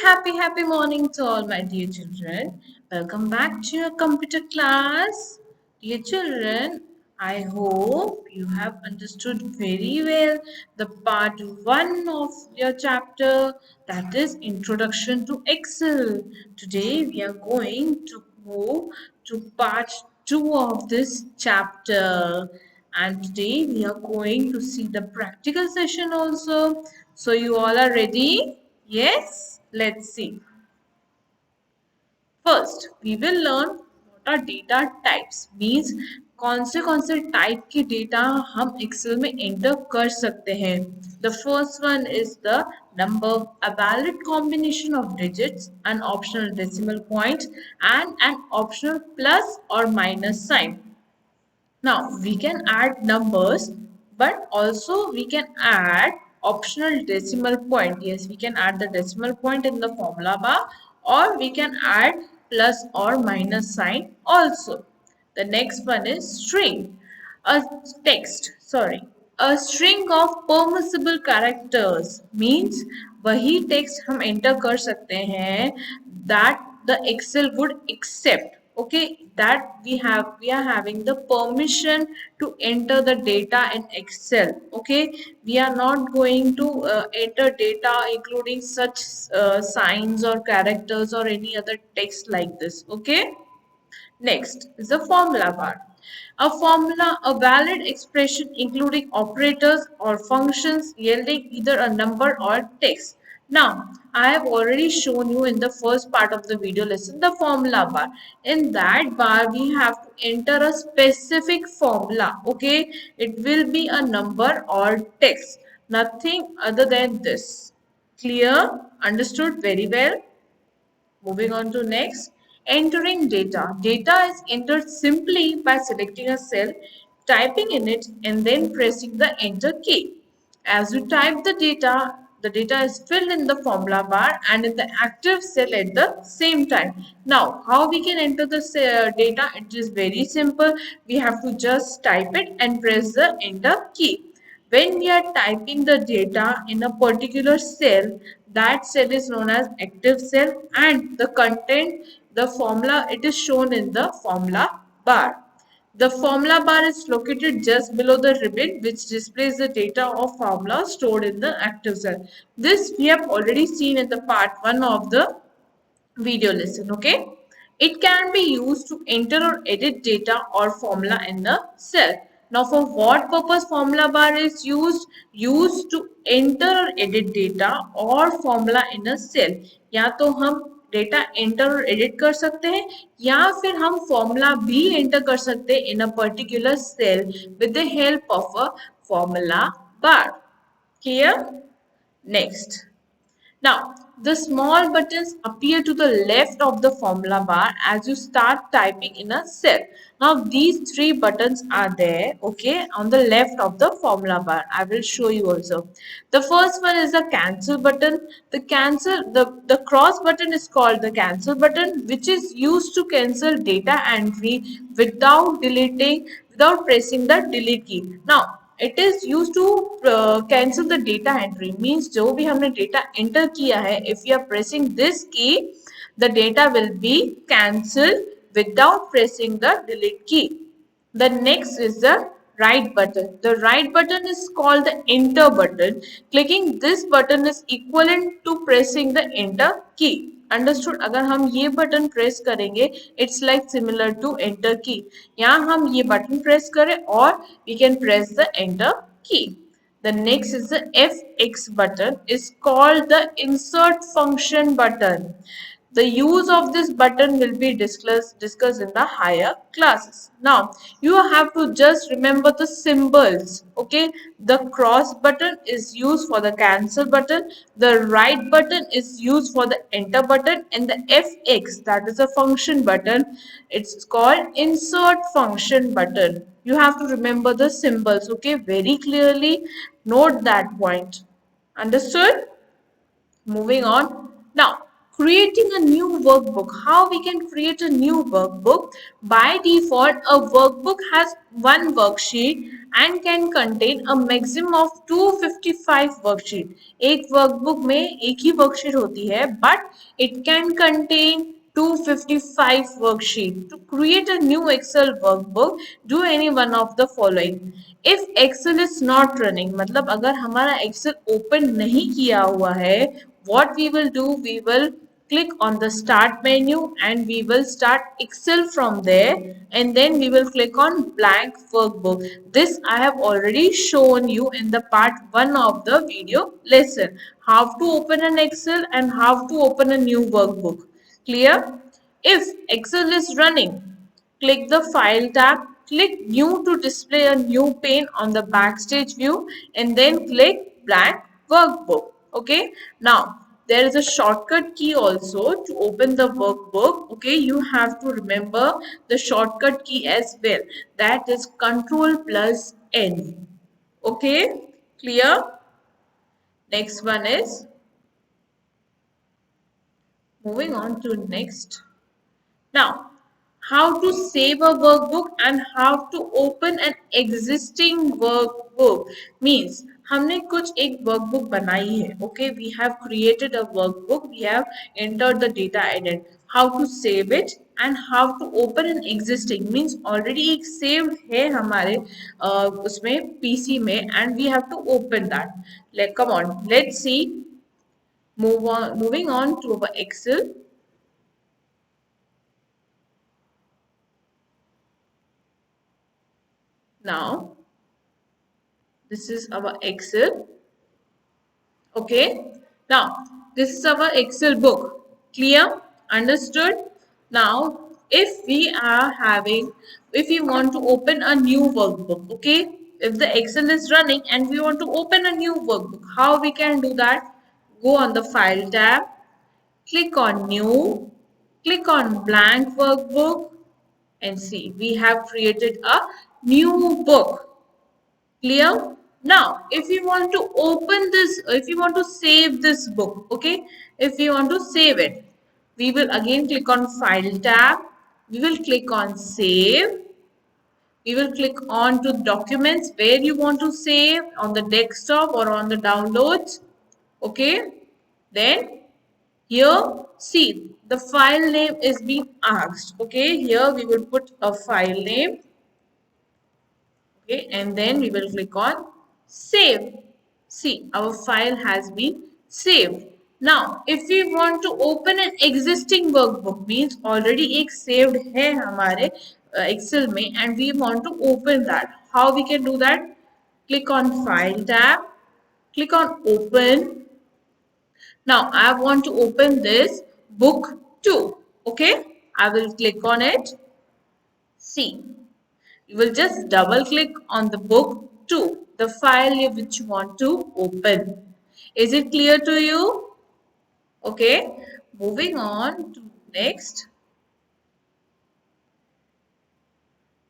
Happy morning to all my dear children. Welcome back to your computer class. Dear children, I hope you have understood very well the part 1 of your chapter, that is Introduction to Excel. Today we are going to move to part 2 of this chapter. And today we are going to see the practical session also. So you all are ready? Yes? Let's see. First, we will learn what are data types. Means कौन से type के data हम Excel में enter कर सकते हैं. The first one is the number, a valid combination of digits, an optional decimal point, and an optional plus or minus sign. Now we can add numbers, but also we can add optional decimal point. Yes, we can add the decimal point in the formula bar, or we can add plus or minus sign also. The next one is string. A a string of permissible characters means वही text हम enter कर सकते हैं that the Excel would accept. Okay, that we are having the permission to enter the data in Excel. Okay, we are not going to enter data including such signs or characters or any other text like this. Okay. Next is the formula bar. A valid expression including operators or functions yielding either a number or text. Now, I have already shown you in the first part of the video lesson the formula bar. In that bar, we have to enter a specific formula. Okay, it will be a number or text. Nothing other than this. Clear? Understood very well? Moving on to next, entering data. Data is entered simply by selecting a cell, typing in it, and then pressing the enter key. As you type the data is filled in the formula bar and in the active cell at the same time. Now, how we can enter the data? It is very simple. We have to just type it and press the enter key. When we are typing the data in a particular cell, that cell is known as active cell, and the content, the formula, it is shown in the formula bar. The formula bar is located just below the ribbon which displays the data of formula stored in the active cell. This we have already seen in the part 1 of the video lesson. Okay, it can be used to enter or edit data or formula in a cell. Now, for what purpose formula bar is used to enter or edit data or formula in a cell. या तो हम data enter और edit कर सकते हैं या फिर हम फॉर्मूला भी एंटर कर सकते हैं in a particular cell with the help of a formula bar. Clear? Next. Now, the small buttons appear to the left of the formula bar as you start typing in a cell. Now, these three buttons are there, okay, on the left of the formula bar. I will show you also. The first one is the cancel button. The cross button is called the cancel button, which is used to cancel data entry without pressing the delete key. Now, it is used to cancel the data entry. Means जो भी हमने data enter किया है, if you are pressing this key, the data will be cancelled without pressing the delete key. The next is the right button. The right button is called the enter button. Clicking this button is equivalent to pressing the enter key. Understood. अगर हम ये button press करेंगे it's like similar to enter key. यहाँ हम ये button press करें और we can press the enter key. The next is the FX button is called the insert function button. The use of this button will be discussed in the higher classes. Now, you have to just remember the symbols. Okay, the cross button is used for the cancel button. The right button is used for the enter button, and the FX, that is a function button, it's called insert function button. You have to remember the symbols. Okay, very clearly note that point. Understood? Moving on. Now, Creating a new workbook. How we can create a new workbook? By default, a workbook has one worksheet and can contain a maximum of 255 worksheet. एक workbook में एक ही worksheet होती है, but it can contain 255 worksheet. To create a new Excel workbook, do any one of the following. If Excel is not running, मतलब अगर हमारा Excel open नहीं किया हुआ है, what we will do, we will click on the start menu and we will start Excel from there, and then we will click on blank workbook. This I have already shown you in the part 1 of the video lesson, how to open an Excel and how to open a new workbook. Clear? If Excel is running, click the File tab, click New to display a new pane on the Backstage view, and then click Blank Workbook. Okay, now there is a shortcut key also to open the workbook. Okay, you have to remember the shortcut key as well. That is Control plus N. Okay, clear? Next one is moving on to next. Now, how to save a workbook and how to open an existing workbook means हमने कुछ एक workbook बनाई है. Okay, we have created a workbook. We have entered the data added. How to save it and how to open an existing means already एक saved है हमारे उसमें PC में and we have to open that. Come on, let's see. Moving on to our Excel. Now, this is our Excel. Okay. Now, this is our Excel book. Clear? Understood? Now, if we want to open a new workbook, okay? If the Excel is running and we want to open a new workbook, how we can do that? Go on the File tab, click on New, click on Blank Workbook, and see, we have created a new book. Clear? Now, if you want to open this, if you want to save this book, okay, if you want to save it, we will again click on File tab, we will click on Save, we will click on to Documents where you want to save, on the desktop or on the downloads, okay. Then here, see, the file name is being asked, okay. Here we will put a file name. Okay, and then we will click on save. See, our file has been saved. Now, if we want to open an existing workbook, means already एक saved है हमारे Excel में, and we want to open that. How we can do that? Click on File tab, click on Open. Now, I want to open this book 2. Okay, I will click on it. See, you will just double click on the book 2, the file which you want to open. Is it clear to you? Okay, moving on to next.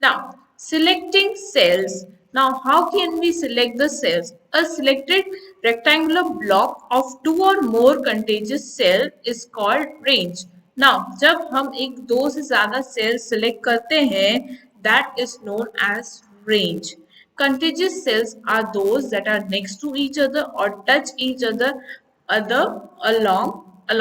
Now, selecting cells. Now, how can we select the cells? A selected rectangular block of 2 or more contiguous cell is called range. Now, जब हम एक दो से ज़्यादा cells select करते हैं, that is known as range. Contiguous cells are those that are next to each other or touch each other along a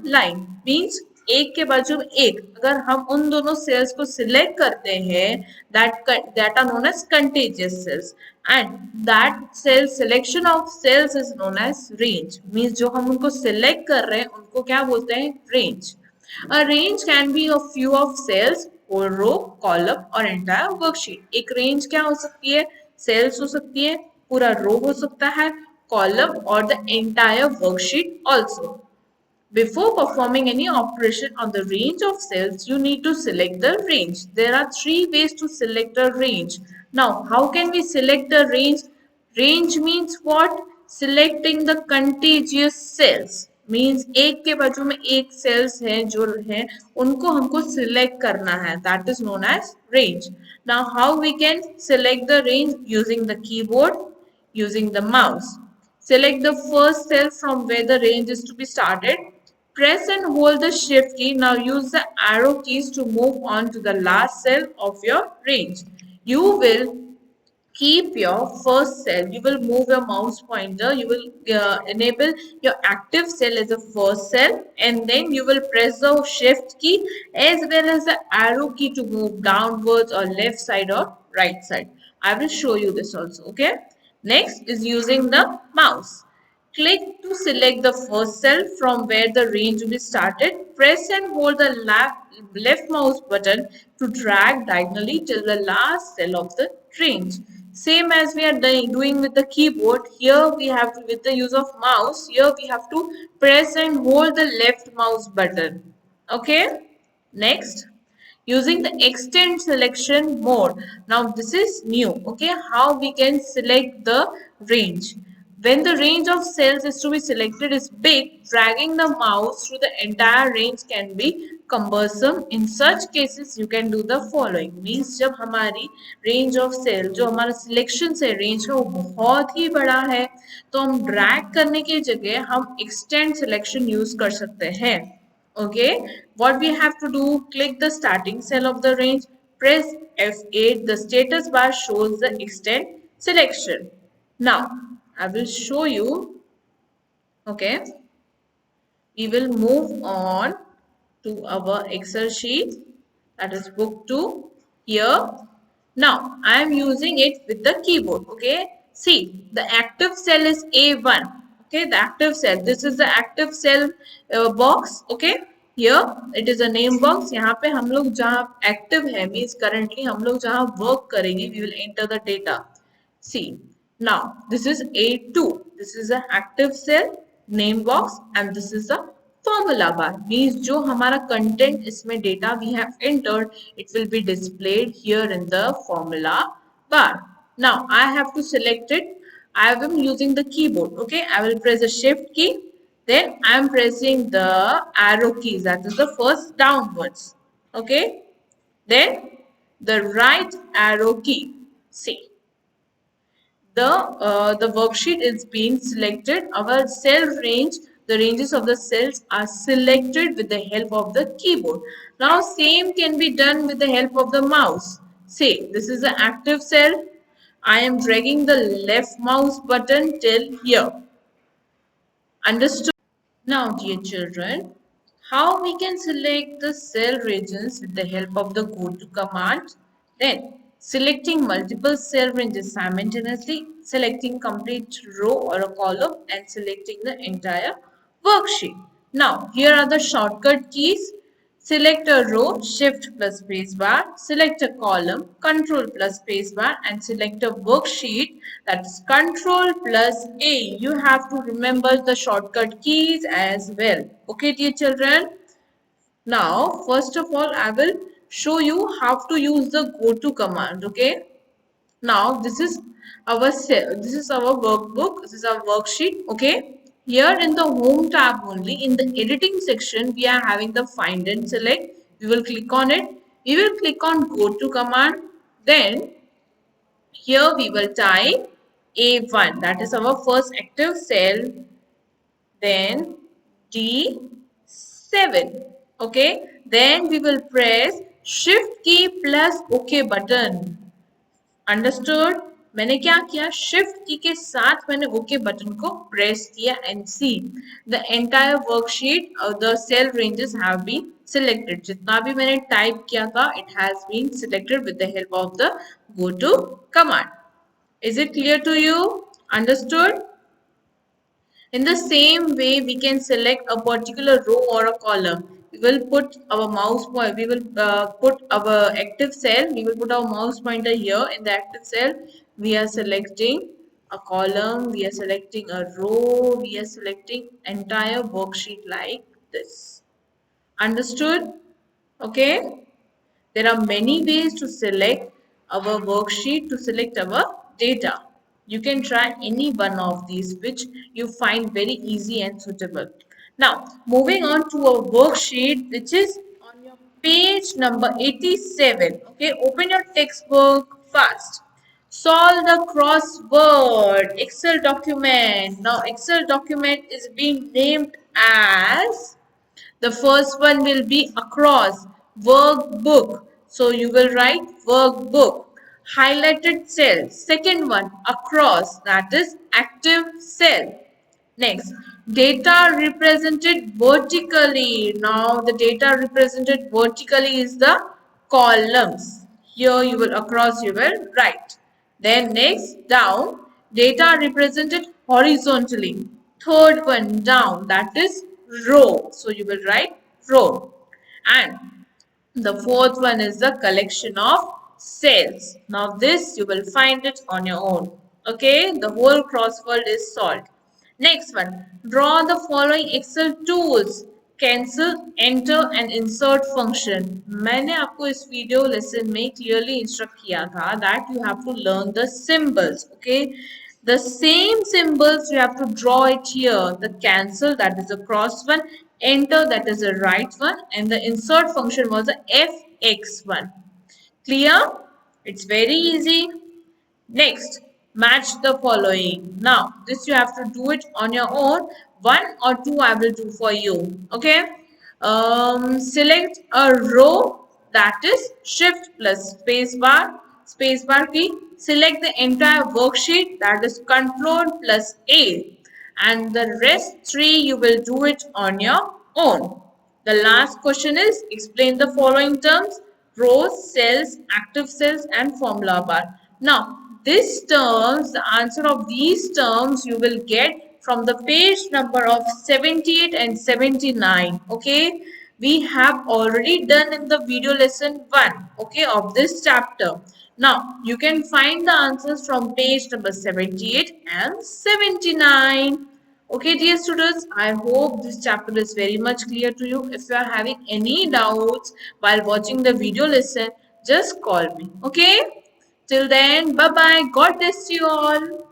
line. Means एक के बाजू में एक, अगर हम उन दोनों सेल्स को सिलेक्ट करते हैं, that are known as contiguous cells, and that cell selection of cells is known as range. Means जो हम उनको सिलेक्ट कर रहे हैं उनको क्या बोलते हैं? Range. A range can be a few of cells or row, column or entire worksheet. एक range क्या हो सकती है? Cells हो सकती है, पूरा row हो सकता है, column or the entire worksheet also. Before performing any operation on the range of cells, you need to select the range. There are 3 ways to select a range. Now, how can we select the range? Range means what? Selecting the contiguous cells. Means एक के बाजू में एक cells हैं जो हैं उनको हमको select करना है. That is known as range. Now, how we can select the range? Using the keyboard, using the mouse. Select the first cell from where the range is to be started. Press and hold the shift key. Now use the arrow keys to move on to the last cell of your range. You will keep your first cell. You will move your mouse pointer. You will enable your active cell as a first cell, and then you will press the shift key as well as the arrow key to move downwards or left side or right side. I will show you this also. Okay. Next is using the mouse. Click to select the first cell from where the range will be started. Press and hold the left mouse button to drag diagonally till the last cell of the range. Same as we are doing with the keyboard, here we have to, with the use of mouse, here we have to press and hold the left mouse button. Okay, next using the extend selection mode. Now this is new. Okay, how we can select the range. When the range of cells is to be selected is big, dragging the mouse through the entire range can be cumbersome. In such cases you can do the following. Means जब हमारी range of cell जो हमारा selection से range का वो बहुत ही बड़ा है, तो हम drag करने की जगह हम extend selection use कर सकते हैं. Okay, what we have to do, click the starting cell of the range, press F8, the status bar shows the extend selection. Now, I will show you, okay, we will move on to our Excel sheet, that is book 2 here. Now, I am using it with the keyboard, okay. See, the active cell is A1, okay, the active cell. This is the active cell box, okay. Here, it is a name box. यहाँ पे हम लोग जहाँ active है, means currently हम लोग जहाँ work करेंगे, we will enter the data. See, now this is A2. This is the active cell, name box, and this is the formula bar. Means जो हमारा content इसमें data we have entered, it will be displayed here in the formula bar. Now I have to select it. I am using the keyboard. Okay, I will press the shift key. Then I am pressing the arrow keys. That is the first downwards. Okay. Then the right arrow key. See, the worksheet is being selected. Our cell range, the ranges of the cells are selected with the help of the keyboard. Now same can be done with the help of the mouse. Say this is the active cell. I am dragging the left mouse button till here. Understood? Now dear children, how we can select the cell regions with the help of the go to command. Then selecting multiple cell ranges simultaneously, selecting complete row or a column, and selecting the entire worksheet. Now here are the shortcut keys. Select a row, shift plus space bar, select a column, control plus space bar, and select a worksheet, that's control plus A. You have to remember the shortcut keys as well. Okay dear children. Now first of all I will show you how to use the go to command. Okay. Now this is our workbook, this is our worksheet. Okay, here in the home tab only, in the editing section we are having the find and select. We will click on it. We will click on go to command. Then here we will type A1, that is our first active cell. Then D7. Okay, then we will press shift key plus OK button. Understood. मैंने क्या किया, shift key के साथ मैंने okay button को press किया and see the entire worksheet the cell ranges have been selected. जितना भी मैंने टाइप किया था it has been selected with the help of the go to command. Is it clear to you? Understood? In the same way, we can select a particular row or a column. We will put our mouse point. We will put our active cell. We will put our mouse pointer here in the active cell. We are selecting a column. We are selecting a row. We are selecting entire worksheet like this. Understood? Okay. There are many ways to select our worksheet, to select our data. You can try any one of these which you find very easy and suitable. Now, moving on to a worksheet which is on your page number 87. Okay, open your textbook fast. Solve the crossword. Excel document. Now, Excel document is being named as The first one will be across, workbook. So you will write workbook. Highlighted cell. Second one, across, that is active cell. Next, data represented vertically. Now the data represented vertically is the columns. Here you will across you will write. Then next, down, data represented horizontally. Third one, down, that is row. So you will write row. And the fourth one is the collection of cells. Now this you will find it on your own. Okay, the whole crossword is solved. Next one, draw the following Excel tools. Cancel, enter and insert function. मैंने आपको इस video lesson में clearly instruct किया था that you have to learn the symbols. Okay, the same symbols you have to draw it here. The cancel, that is the cross one, enter, that is the right one, and the insert function was the fx one. Clear? It's very easy. Next, match the following. Now, this you have to do it on your own. One or two I will do for you. Okay. Select a row, that is shift plus space bar key. Select the entire worksheet, that is control plus A. And the rest three you will do it on your own. The last question is explain the following terms: rows, cells, active cells and formula bar. Now, these terms, the answer of these terms you will get from the page number of 78 and 79. Okay, we have already done in the video lesson 1, okay, of this chapter. Now, you can find the answers from page number 78 and 79. Okay, dear students, I hope this chapter is very much clear to you. If you are having any doubts while watching the video lesson, just call me. Okay, till then, bye bye. God bless you all.